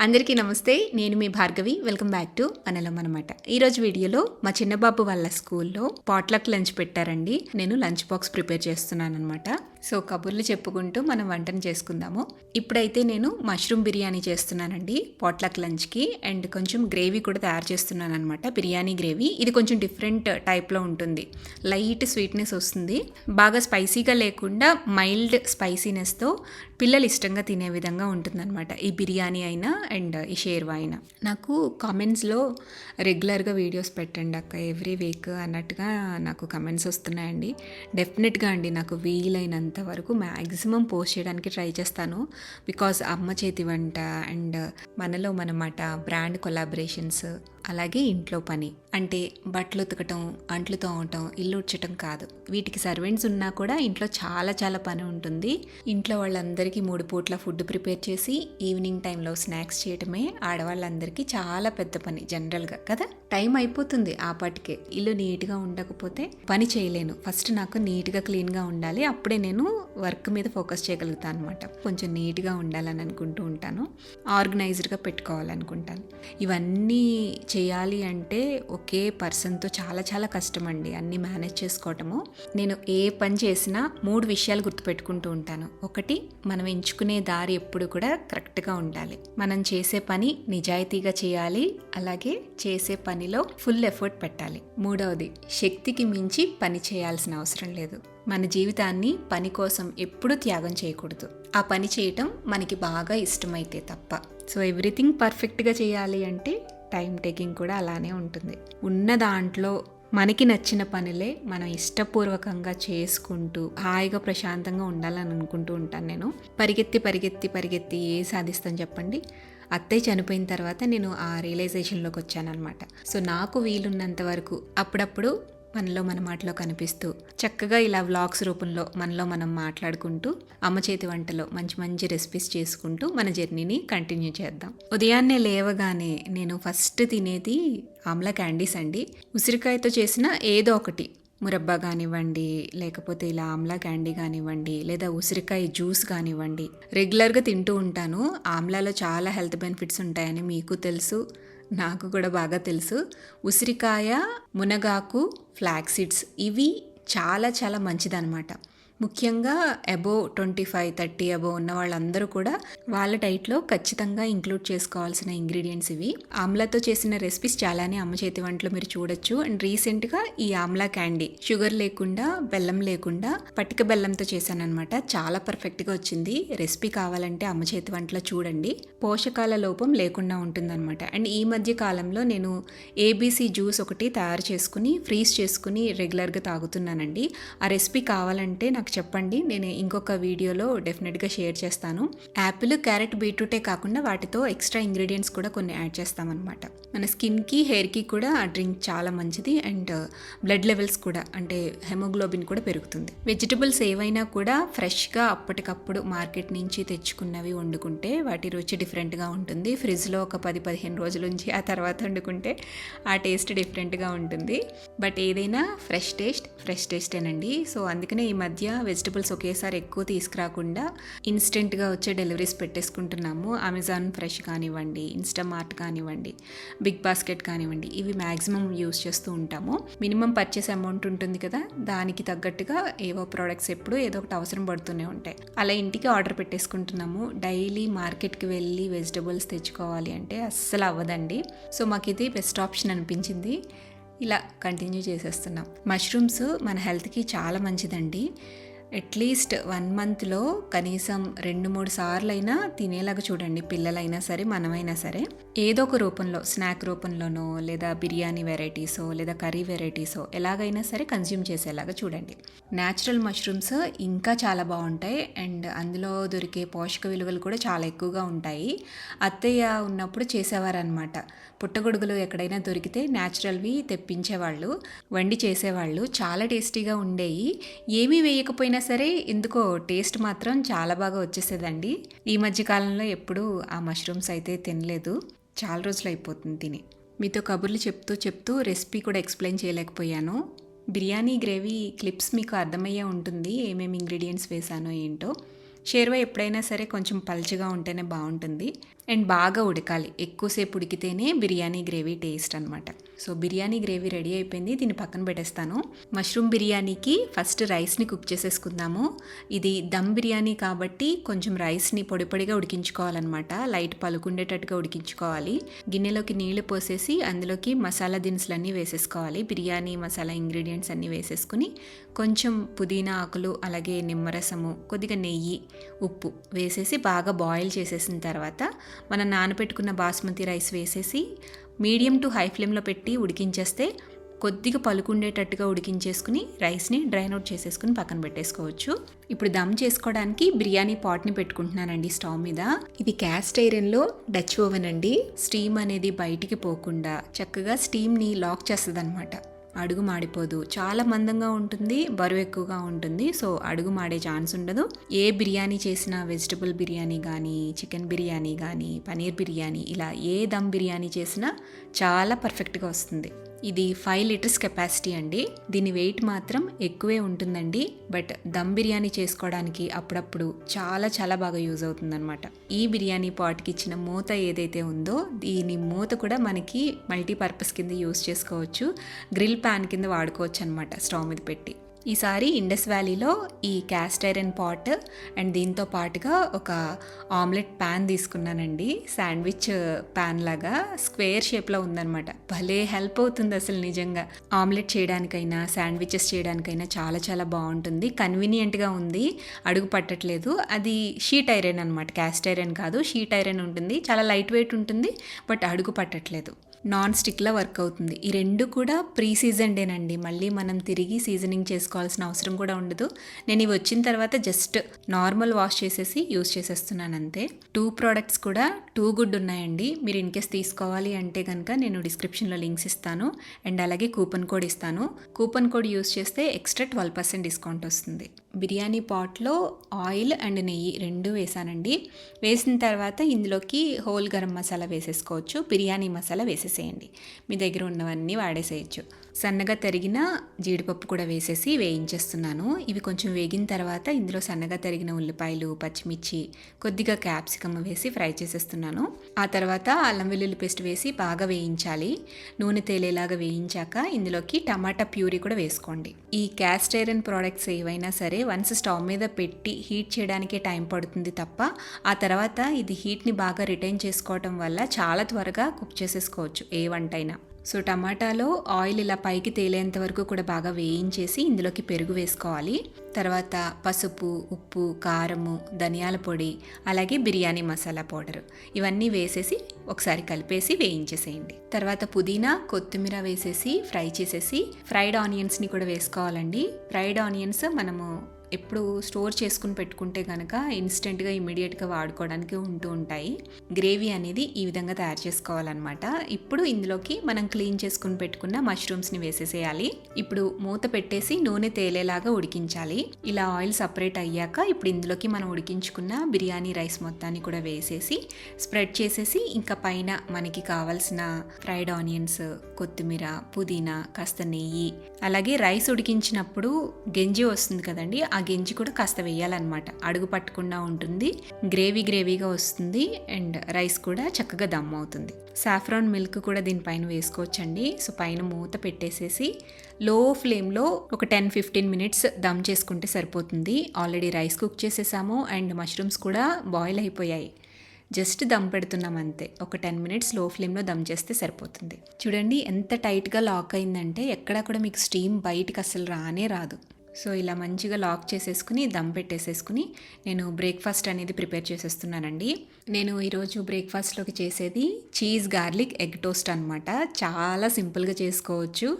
అందరికీ నమస్తే. నేను మీ భార్గవి. వెల్కమ్ బ్యాక్ టు మనలం అనమాట. ఈరోజు వీడియోలో మా చిన్నబాబు వాళ్ళ స్కూల్లో పాట్లక్ లంచ్ పెట్టారండి. నేను లంచ్ బాక్స్ ప్రిపేర్ చేస్తున్నాను అనమాట. సో కబుర్లు చెప్పుకుంటూ మనం వంటను చేసుకుందాము. ఇప్పుడైతే నేను మష్రూమ్ బిర్యానీ చేస్తున్నానండి పాట్లక్ లంచ్కి. అండ్ కొంచెం గ్రేవీ కూడా తయారు చేస్తున్నాను అనమాట. బిర్యానీ గ్రేవీ. ఇది కొంచెం డిఫరెంట్ టైప్లో ఉంటుంది. లైట్ స్వీట్నెస్ వస్తుంది. బాగా స్పైసీగా లేకుండా మైల్డ్ స్పైసీనెస్తో పిల్లలు ఇష్టంగా తినే విధంగా ఉంటుందన్నమాట ఈ బిర్యానీ అయినా అండ్ ఈ షేర్వా అయినా. నాకు కామెంట్స్లో రెగ్యులర్గా వీడియోస్ పెట్టండి అక్క ఎవ్రీ వీక్ అన్నట్టుగా నాకు కమెంట్స్ వస్తున్నాయండి. డెఫినెట్గా అండి, నాకు వీలైనంత వరకు మ్యాక్సిమం పోస్ట్ చేయడానికి ట్రై చేస్తాను. బికాజ్ అమ్మ చేతి వంట అండ్ మనలో మనమాట బ్రాండ్ కొలాబరేషన్స్, అలాగే ఇంట్లో పని అంటే బట్టలు ఉతకటం, అంట్లు తోమటం, ఇల్లు ఉడ్చటం కాదు. వీటికి సర్వెంట్స్ ఉన్నా కూడా ఇంట్లో చాలా చాలా పని ఉంటుంది. ఇంట్లో వాళ్ళందరికీ 3 పూట్ల ఫుడ్ ప్రిపేర్ చేసి ఈవినింగ్ టైంలో స్నాక్స్ చేయటమే ఆడవాళ్ళందరికీ చాలా పెద్ద పని జనరల్గా కదా. టైం అయిపోతుంది ఆ పాటికే. ఇల్లు నీట్గా ఉండకపోతే పని చేయలేను. ఫస్ట్ నాకు నీట్గా క్లీన్గా ఉండాలి. అప్పుడే నేను వర్క్ మీద ఫోకస్ చేయగలుగుతాను అనమాట. కొంచెం నీట్గా ఉండాలని అనుకుంటూ ఉంటాను. ఆర్గనైజ్డ్గా పెట్టుకోవాలనుకుంటాను. ఇవన్నీ చేయాలి అంటే ఒకే పర్సన్తో చాలా చాలా కష్టం అండి అన్నీ మేనేజ్ చేసుకోవటము. నేను ఏ పని చేసినా 3 విషయాలు గుర్తుపెట్టుకుంటూ ఉంటాను. ఒకటి, మనం ఎంచుకునే దారి ఎప్పుడు కూడా కరెక్ట్గా ఉండాలి. మనం చేసే పని నిజాయితీగా చేయాలి. అలాగే చేసే పనిలో ఫుల్ ఎఫర్ట్ పెట్టాలి. మూడవది, శక్తికి మించి పని చేయాల్సిన అవసరం లేదు. మన జీవితాన్ని పని కోసం ఎప్పుడూ త్యాగం చేయకూడదు. ఆ పని చేయటం మనకి బాగా ఇష్టమైతే తప్ప. సో ఎవ్రీథింగ్ పర్ఫెక్ట్గా చేయాలి అంటే టైం టేకింగ్ కూడా అలానే ఉంటుంది. ఉన్న దాంట్లో మనకి నచ్చిన పనులే మనం ఇష్టపూర్వకంగా చేసుకుంటూ హాయిగా ప్రశాంతంగా ఉండాలని అనుకుంటూ ఉంటాను నేను. పరిగెత్తి ఏ సాధిస్తాను చెప్పండి. అత్తయ్య చనిపోయిన తర్వాత నేను ఆ రియలైజేషన్లోకి వచ్చానమాట. సో నాకు వీలున్నంత వరకు అప్పుడప్పుడు మనలో మన మాటలో కనిపిస్తూ చక్కగా ఇలా వ్లాగ్స్ రూపంలో మనలో మనం మాట్లాడుకుంటూ అమ్మ చేతి వంటలో మంచి మంచి రెసిపీస్ చేసుకుంటూ మన జర్నీని కంటిన్యూ చేద్దాం. ఉదయాన్నే లేవగానే నేను ఫస్ట్ తినేది ఆమ్లా క్యాండీస్ అండి. ఉసిరికాయతో చేసిన ఏదో ఒకటి, మురబ్బా కానివ్వండి, లేకపోతే ఇలా ఆమ్లా క్యాండీ కానివ్వండి, లేదా ఉసిరికాయ జ్యూస్ కానివ్వండి, రెగ్యులర్గా తింటూ ఉంటాను. ఆమ్లాలో చాలా హెల్త్ బెనిఫిట్స్ ఉంటాయని మీకు తెలుసు, నాకు కూడా బాగా తెలుసు. ఉసిరికాయ, మునగాకు, ఫ్లాక్స్ సీడ్స్ ఇవి చాలా చాలా మంచిదన్నమాట. ముఖ్యంగా అబోవ్ 25-30 అబోవ్ ఉన్న వాళ్ళందరూ కూడా వాళ్ళ డైట్లో ఖచ్చితంగా ఇంక్లూడ్ చేసుకోవాల్సిన ఇంగ్రీడియంట్స్ ఇవి. ఆమ్లాతో చేసిన రెసిపీస్ చాలానే అమ్మ చేతి వంటలో మీరు చూడొచ్చు. అండ్ రీసెంట్గా ఈ ఆమ్లా క్యాండీ షుగర్ లేకుండా, బెల్లం లేకుండా పటిక బెల్లంతో చేశాను అనమాట. చాలా పర్ఫెక్ట్గా వచ్చింది. రెసిపీ కావాలంటే అమ్మ చేతి వంటలో చూడండి. పోషకాల లోపం లేకుండా ఉంటుందన్నమాట. అండ్ ఈ మధ్య కాలంలో నేను ఏబీసీ జ్యూస్ ఒకటి తయారు చేసుకుని ఫ్రీజ్ చేసుకుని రెగ్యులర్గా తాగుతున్నానండి. ఆ రెసిపీ కావాలంటే నాకు చెప్పండి, నేను ఇంకొక వీడియోలో డెఫినెట్గా షేర్ చేస్తాను. యాపిల్, క్యారెట్, బీట్రూటే కాకుండా వాటితో ఎక్స్ట్రా ఇంగ్రీడియంట్స్ కూడా కొన్ని యాడ్ చేస్తామన్నమాట. మన స్కిన్కి, హెయిర్కి కూడా ఆ డ్రింక్ చాలా మంచిది. అండ్ బ్లడ్ లెవెల్స్ కూడా అంటే హెమోగ్లోబిన్ కూడా పెరుగుతుంది. వెజిటబుల్స్ ఏవైనా కూడా ఫ్రెష్గా అప్పటికప్పుడు మార్కెట్ నుంచి తెచ్చుకున్నవి వండుకుంటే వాటి రుచి డిఫరెంట్గా ఉంటుంది. ఫ్రిడ్జ్లో ఒక 10-15 రోజుల నుంచి ఆ తర్వాత వండుకుంటే ఆ టేస్ట్ డిఫరెంట్గా ఉంటుంది. బట్ ఏదైనా ఫ్రెష్ టేస్టేనండి. సో అందుకనే ఈ మధ్య వెజిటబుల్స్ ఒకేసారి ఎక్కువ తీసుకురాకుండా ఇన్స్టెంట్గా వచ్చే డెలివరీస్ పెట్టేసుకుంటున్నాము. అమెజాన్ ఫ్రెష్ కానివ్వండి, ఇన్స్టామార్ట్ కానివ్వండి, బిగ్ బాస్కెట్ కానివ్వండి, ఇవి మ్యాక్సిమం యూస్ చేస్తూ ఉంటాము. మినిమం పర్చేస్ అమౌంట్ ఉంటుంది కదా, దానికి తగ్గట్టుగా ఏవో ప్రోడక్ట్స్ ఎప్పుడు ఏదో ఒకటి అవసరం పడుతూనే ఉంటాయి. అలా ఇంటికి ఆర్డర్ పెట్టేసుకుంటున్నాము. డైలీ మార్కెట్కి వెళ్ళి వెజిటబుల్స్ తెచ్చుకోవాలి అంటే అస్సలు అవ్వదండి. సో మాకు ఇది బెస్ట్ ఆప్షన్ అనిపించింది. ఇలా కంటిన్యూ చేసేస్తున్నాం. మష్రూమ్స్ మన హెల్త్కి చాలా మంచిదండి. అట్లీస్ట్ 1 మంత్లో కనీసం 2-3 సార్లు అయినా తినేలాగా చూడండి. పిల్లలైనా సరే, మనమైనా సరే ఏదో ఒక రూపంలో, స్నాక్ రూపంలోనో, లేదా బిర్యానీ వెరైటీసో, లేదా కర్రీ వెరైటీసో ఎలాగైనా సరే కన్జ్యూమ్ చేసేలాగా చూడండి. న్యాచురల్ మష్రూమ్స్ ఇంకా చాలా బాగుంటాయి. అండ్ అందులో దొరికే పోషక విలువలు కూడా చాలా ఎక్కువగా ఉంటాయి. అత్తయ్య ఉన్నప్పుడు చేసేవారనమాట. పుట్టగొడుగులు ఎక్కడైనా దొరికితే న్యాచురల్వి తెప్పించేవాళ్ళు, వండి చేసేవాళ్ళు. చాలా టేస్టీగా ఉండేవి. ఏమీ వేయకపోయినా సరే ఎందుకో టేస్ట్ మాత్రం చాలా బాగా వచ్చేసేదండి. ఈ మధ్య కాలంలో ఎప్పుడూ ఆ మష్రూమ్స్ అయితే తినలేదు. చాలా రోజులు అయిపోతుంది తిని. మీతో కబుర్లు చెప్తూ రెసిపీ కూడా ఎక్స్ప్లెయిన్ చేయలేకపోయాను. బిర్యానీ గ్రేవీ క్లిప్స్ మీకు అర్థమయ్యే ఉంటుంది, ఏమేమి ఇంగ్రీడియంట్స్ వేసానో ఏంటో. షేర్వా ఎప్పుడైనా సరే కొంచెం పల్చగా ఉంటేనే బాగుంటుంది అండ్ బాగా ఉడకాలి. ఎక్కువసేపు ఉడికితేనే బిర్యానీ గ్రేవీ టేస్ట్ అనమాట. సో బిర్యానీ గ్రేవీ రెడీ అయిపోయింది. దీన్ని పక్కన పెట్టేస్తాను. మష్రూమ్ బిర్యానీకి ఫస్ట్ రైస్ని కుక్ చేసేసుకుందాము. ఇది దమ్ బిర్యానీ కాబట్టి కొంచెం రైస్ని పొడి పొడిగా ఉడికించుకోవాలన్నమాట. లైట్ పలుకుండేటట్టుగా ఉడికించుకోవాలి. గిన్నెలోకి నీళ్లు పోసేసి అందులోకి మసాలా దినుసులన్నీ వేసేసుకోవాలి. బిర్యానీ మసాలా ఇంగ్రీడియంట్స్ అన్నీ వేసేసుకుని కొంచెం పుదీనా ఆకులు, అలాగే నిమ్మరసము, కొద్దిగా నెయ్యి, ఉప్పు వేసేసి బాగా బాయిల్ చేసేసిన తర్వాత మనం నానబెట్టుకున్న బాస్మతి రైస్ వేసేసి మీడియం టు హై ఫ్లేమ్లో పెట్టి ఉడికించేస్తే కొద్దిగా పలుకుండేటట్టుగా ఉడికించేసుకుని రైస్ని డ్రైన్ అవుట్ చేసేసుకుని పక్కన పెట్టేసుకోవచ్చు. ఇప్పుడు దమ్ చేసుకోవడానికి బిర్యానీ పాట్ని పెట్టుకుంటున్నానండి స్టవ్ మీద. ఇది క్యాస్ట్ ఐరన్లో డచ్ ఓవెన్ అండి. స్టీమ్ అనేది బయటికి పోకుండా చక్కగా స్టీమ్ని లాక్ చేస్తుంది అనమాట. అడుగు మాడిపోదు. చాలా మందంగా ఉంటుంది, బరువు ఎక్కువగా ఉంటుంది. సో అడుగు మాడే ఛాన్స్ ఉండదు. ఏ బిర్యానీ చేసినా, వెజిటబుల్ బిర్యానీ కానీ, చికెన్ బిర్యానీ కానీ, పనీర్ బిర్యానీ, ఇలా ఏ దమ్ బిర్యానీ చేసినా చాలా పర్ఫెక్ట్గా వస్తుంది. ఇది 5 లీటర్స్ కెపాసిటీ అండి. దీని వెయిట్ మాత్రం ఎక్కువే ఉంటుందండి. బట్ దమ్ బిర్యానీ చేసుకోవడానికి అప్పుడప్పుడు చాలా చాలా బాగా యూజ్ అవుతుందన్నమాట. ఈ బిర్యానీ పాట్కి ఇచ్చిన మూత ఏదైతే ఉందో దీని మూత కూడా మనకి మల్టీపర్పస్ కింద యూజ్ చేసుకోవచ్చు. గ్రిల్ ప్యాన్ కింద వాడుకోవచ్చు అనమాట స్టవ్ మీద పెట్టి. ఈసారి ఇండస్ వ్యాలీలో ఈ క్యాస్ట్ ఐరన్ పాట్ అండ్ దీంతో పాటుగా ఒక ఆమ్లెట్ ప్యాన్ తీసుకున్నానండి. శాండ్విచ్ ప్యాన్ లాగా స్క్వేర్ షేప్లో ఉందన్నమాట. భలే హెల్ప్ అవుతుంది అసలు నిజంగా. ఆమ్లెట్ చేయడానికైనా, శాండ్విచెస్ చేయడానికైనా చాలా చాలా బాగుంటుంది. కన్వీనియంట్గా ఉంది, అడుగు పట్టట్లేదు. అది షీట్ ఐరన్ అనమాట, క్యాస్ట్ ఐరన్ కాదు, షీట్ ఐరన్ ఉంటుంది. చాలా లైట్ వెయిట్ ఉంటుంది, బట్ అడుగు పట్టట్లేదు. నాన్ స్టిక్లా వర్క్ అవుతుంది. ఈ రెండు కూడా ప్రీ సీజన్డేనండి. మళ్ళీ మనం తిరిగి సీజనింగ్ చేసుకోవాల్సిన అవసరం కూడా ఉండదు. నేను ఇవి వచ్చిన తర్వాత జస్ట్ నార్మల్ వాష్ చేసేసి యూజ్ చేసేస్తున్నాను అంతే. 2 ప్రోడక్ట్స్ కూడా టూ గుడ్ ఉన్నాయండి. మీరు ఇన్ కేస్ తీసుకోవాలి అంటే కనుక నేను డిస్క్రిప్షన్లో లింక్స్ ఇస్తాను అండ్ అలాగే కూపన్ కోడ్ ఇస్తాను. కూపన్ కోడ్ యూజ్ చేస్తే ఎక్స్ట్రా 12% డిస్కౌంట్ వస్తుంది. బిర్యానీ పాట్లో ఆయిల్ అండ్ నెయ్యి 2 వేసానండి. వేసిన తర్వాత ఇందులోకి హోల్ గరం మసాలా వేసేసుకోవచ్చు. బిర్యానీ మసాలా వేసేసేయండి. మీ దగ్గర ఉన్నవన్నీ వాడేసేయచ్చు. సన్నగా తరిగిన జీడిపప్పు కూడా వేసేసి వేయించేస్తున్నాను. ఇవి కొంచెం వేగిన తర్వాత ఇందులో సన్నగా తరిగిన ఉల్లిపాయలు, పచ్చిమిర్చి, కొద్దిగా క్యాప్సికమ్ వేసి ఫ్రై చేసేస్తున్నాను. ఆ తర్వాత అల్లం వెల్లుల్లి పేస్ట్ వేసి బాగా వేయించాలి. నూనె తేలేలాగా వేయించాక ఇందులోకి టమాటా ప్యూరీ కూడా వేసుకోండి. ఈ క్యాస్ట్ ఐరన్ ప్రోడక్ట్స్ ఏవైనా సరే వన్స్ స్టవ్ మీద పెట్టి హీట్ చేయడానికే టైం పడుతుంది తప్ప ఆ తర్వాత ఇది హీట్ని బాగా రిటైన్ చేసుకోవటం వల్ల చాలా త్వరగా కుక్ చేసేసుకోవచ్చు ఏ వంటైనా. సో టమాటాలో ఆయిల్ ఇలా పైకి తేలేంత వరకు కూడా బాగా వేయించేసి ఇందులోకి పెరుగు వేసుకోవాలి. తర్వాత పసుపు, ఉప్పు, కారము, ధనియాల పొడి, అలాగే బిర్యానీ మసాలా పౌడర్ ఇవన్నీ వేసేసి ఒకసారి కలిపేసి వేయించేసేయండి. తర్వాత పుదీనా, కొత్తిమీర వేసేసి ఫ్రై చేసేసి ఫ్రైడ్ ఆనియన్స్ని కూడా వేసుకోవాలండి. ఫ్రైడ్ ఆనియన్స్ మనము ఎప్పుడు స్టోర్ చేసుకుని పెట్టుకుంటే కనుక ఇన్స్టెంట్గా ఇమీడియట్గా వాడుకోవడానికి ఉంటూ ఉంటాయి. గ్రేవీ అనేది ఈ విధంగా తయారు చేసుకోవాలన్నమాట. ఇప్పుడు ఇందులోకి మనం క్లీన్ చేసుకుని పెట్టుకున్న మష్రూమ్స్ని వేసేసేయాలి. ఇప్పుడు మూత పెట్టేసి నూనె తేలేలాగా ఉడికించాలి. ఇలా ఆయిల్ సపరేట్ అయ్యాక ఇప్పుడు ఇందులోకి మనం ఉడికించుకున్న బిర్యానీ రైస్ మొత్తాన్ని కూడా వేసేసి స్ప్రెడ్ చేసేసి ఇంకా పైన మనకి కావాల్సిన ఫ్రైడ్ ఆనియన్స్, కొత్తిమీర, పుదీనా, కాస్త నెయ్యి, అలాగే రైస్ ఉడికించినప్పుడు గెంజి వస్తుంది కదండి, ఆ గెంజి కూడా కాస్త వేయాలన్నమాట. అడుగు పట్టకుండా ఉంటుంది, గ్రేవీగా వస్తుంది అండ్ రైస్ కూడా చక్కగా దమ్ అవుతుంది. సాఫ్రాన్ మిల్క్ కూడా దీనిపైన వేసుకోవచ్చండి. సో పైన మూత పెట్టేసేసి లో ఫ్లేమ్లో ఒక 10-15 మినిట్స్ దమ్ చేసుకుంటే సరిపోతుంది. ఆల్రెడీ రైస్ కుక్ చేసేసాము అండ్ మష్రూమ్స్ కూడా బాయిల్ అయిపోయాయి. జస్ట్ దమ్ పెడుతున్నాం అంతే. ఒక 10 మినిట్స్ లో ఫ్లేమ్లో దమ్ చేస్తే సరిపోతుంది. చూడండి ఎంత టైట్గా లాక్ అయిందంటే ఎక్కడా కూడా మీకు స్టీమ్ బయటికి అసలు రానే రాదు. సో ఇలా మంచిగా లాక్ చేసేసుకుని దమ్ పెట్టేసేసుకుని నేను బ్రేక్ఫాస్ట్ అనేది ప్రిపేర్ చేసేస్తున్నానండి. నేను ఈరోజు బ్రేక్ఫాస్ట్లోకి చేసేది చీజ్ గార్లిక్ ఎగ్ టోస్ట్ అనమాట. చాలా సింపుల్గా చేసుకోవచ్చు.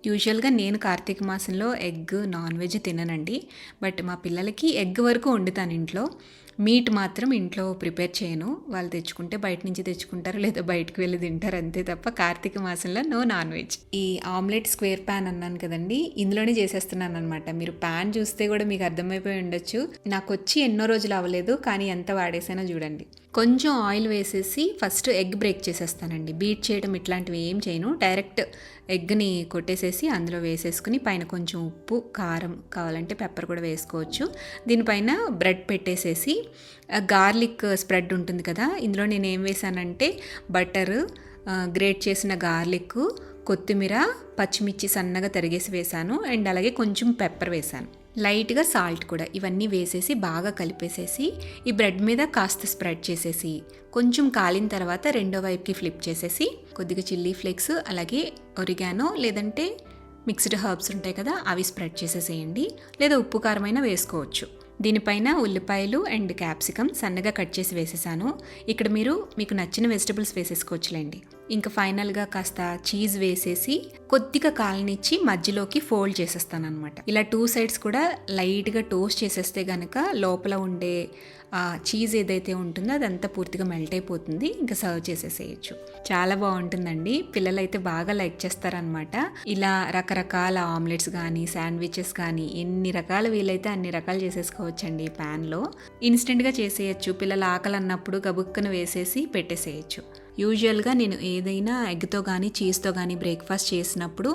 యూజువల్గా నేను కార్తీక మాసంలో ఎగ్ నాన్ వెజ్ తిననండి. బట్ మా పిల్లలకి ఎగ్ వరకు వండుతాను ఇంట్లో. మీట్ మాత్రం ఇంట్లో ప్రిపేర్ చేయను. వాళ్ళు తెచ్చుకుంటే బయట నుంచి తెచ్చుకుంటారు, లేదా బయటకు వెళ్ళి తింటారు అంతే తప్ప కార్తీక మాసంలో నో నాన్ వెజ్. ఈ ఆమ్లెట్ స్క్వేర్ ప్యాన్ అన్నాను కదండి, ఇందులోనే చేసేస్తున్నాను అనమాట. మీరు ప్యాన్ చూస్తే కూడా మీకు అర్థమైపోయి ఉండొచ్చు. నాకు వచ్చి ఎన్నో రోజులు అవ్వలేదు, కానీ ఎంత వాడేసానో చూడండి. కొంచెం ఆయిల్ వేసేసి ఫస్ట్ ఎగ్ బ్రేక్ చేసేస్తానండి. బీట్ చేయడం ఇట్లాంటివి ఏం చేయను. డైరెక్ట్ ఎగ్ని కొట్టేసేసి అందులో వేసేసుకుని పైన కొంచెం ఉప్పు కారం కావాలంటే పెప్పర్ కూడా వేసుకోవచ్చు. దీనిపైన బ్రెడ్ పెట్టేసేసి గార్లిక్ స్ప్రెడ్ ఉంటుంది కదా, ఇందులో నేను ఏం వేసానంటే బటర్, గ్రేట్ చేసిన గార్లిక్, కొత్తిమీర, పచ్చిమిర్చి సన్నగా తరిగేసి వేసాను. అండ్ అలాగే కొంచెం పెప్పర్ వేసాను, లైట్గా సాల్ట్ కూడా. ఇవన్నీ వేసేసి బాగా కలిపేసేసి ఈ బ్రెడ్ మీద కాస్త స్ప్రెడ్ చేసేసి కొంచెం కాలిన తర్వాత రెండో వైపుకి ఫ్లిప్ చేసేసి కొద్దిగా చిల్లీ ఫ్లేక్స్, అలాగే ఒరిగానో లేదంటే మిక్స్డ్ హర్బ్స్ ఉంటాయి కదా, అవి స్ప్రెడ్ చేసేసేయండి. లేదా ఉప్పు కారమైనా వేసుకోవచ్చు. దీనిపైన ఉల్లిపాయలు అండ్ క్యాప్సికమ్ సన్నగా కట్ చేసి వేసేసాను. ఇక్కడ మీకు నచ్చిన వెజిటబుల్స్ వేసేసుకోవచ్చులేండి. ఇంకా ఫైనల్గా కాస్త చీజ్ వేసేసి కొద్దిగా కాలనిచ్చి మధ్యలోకి ఫోల్డ్ చేసేస్తాను అనమాట. ఇలా 2 సైడ్స్ కూడా లైట్గా టోస్ట్ చేసేస్తే కనుక లోపల ఉండే చీజ్ ఏదైతే ఉంటుందో అదంతా పూర్తిగా మెల్ట్ అయిపోతుంది. ఇంకా సర్వ్ చేసేసేయచ్చు. చాలా బాగుంటుందండి. పిల్లలైతే బాగా లైక్ చేస్తారనమాట. ఇలా రకరకాల ఆమ్లెట్స్ కానీ శాండ్విచెస్ కానీ ఎన్ని రకాలు వీలైతే అన్ని రకాలు చేసేసుకోవచ్చండి. ప్యాన్లో ఇన్స్టెంట్గా చేసేయచ్చు. పిల్లలు ఆకలి అన్నప్పుడు గబుక్కను వేసేసి పెట్టేసేయచ్చు. యూజువల్గా నేను ఏదైనా ఎగ్తో కానీ చీజ్తో కానీ బ్రేక్ఫాస్ట్ చేసినప్పుడు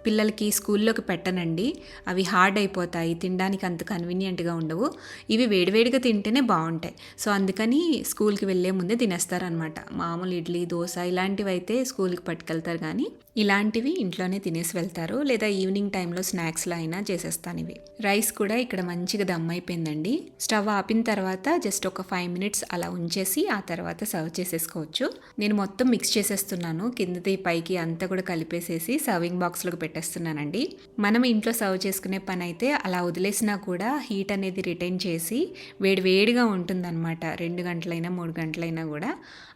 పిల్లలకి స్కూల్లోకి పెట్టనండి. అవి హార్డ్ అయిపోతాయి, తినడానికి అంత కన్వీనియంట్గా ఉండవు. ఇవి వేడివేడిగా తింటేనే బాగుంటాయి. సో అందుకని స్కూల్కి వెళ్ళే ముందే తినేస్తారనమాట. మామూలు ఇడ్లీ, దోశ ఇలాంటివి అయితే స్కూల్కి పట్టుకెళ్తారు, కానీ ఇలాంటివి ఇంట్లోనే తినేసి వెళ్తారు. లేదా ఈవినింగ్ టైంలో స్నాక్స్లో అయినా చేసేస్తాను ఇవి. రైస్ కూడా ఇక్కడ మంచిగా దమ్ అయిపోయిందండి. స్టవ్ ఆపిన తర్వాత జస్ట్ ఒక 5 మినిట్స్ అలా ఉంచేసి ఆ తర్వాత సర్వ్ చేసేసుకోవచ్చు. నేను మొత్తం మిక్స్ చేసేస్తున్నాను, కిందది పైకి అంతా కూడా కలిపేసేసి సర్వింగ్ బాక్స్లోకి పెట్టేస్తున్నానండి. మనం ఇంట్లో సర్వ్ చేసుకునే పని అయితే అలా వదిలేసినా కూడా హీట్ అనేది రిటైన్ చేసి వేడివేడిగా ఉంటుందన్నమాట. 2 గంటలైనా 3 గంటలైనా కూడా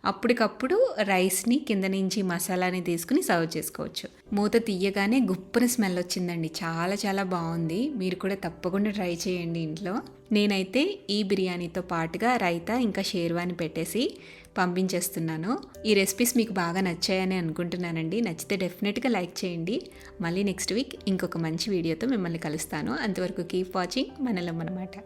అప్పటికప్పుడు రైస్ని కింద నుంచి మసాలాని తీసుకుని సర్వ్ చేసుకోవచ్చు. మూత తీయగానే గుప్పున స్మెల్ వచ్చిందండి. చాలా చాలా బాగుంది. మీరు కూడా తప్పకుండా ట్రై చేయండి ఇంట్లో. నేనైతే ఈ బిర్యానీతో పాటుగా రైతా ఇంకా షేర్వాని పెట్టేసి పంపించేస్తున్నాను. ఈ రెసిపీస్ మీకు బాగా నచ్చాయని అనుకుంటున్నానండి. నచ్చితే డెఫినెట్గా లైక్ చేయండి. మళ్ళీ నెక్స్ట్ వీక్ ఇంకొక మంచి వీడియోతో మిమ్మల్ని కలుస్తాను. అంతవరకు కీప్ వాచింగ్ మనలం అన్నమాట.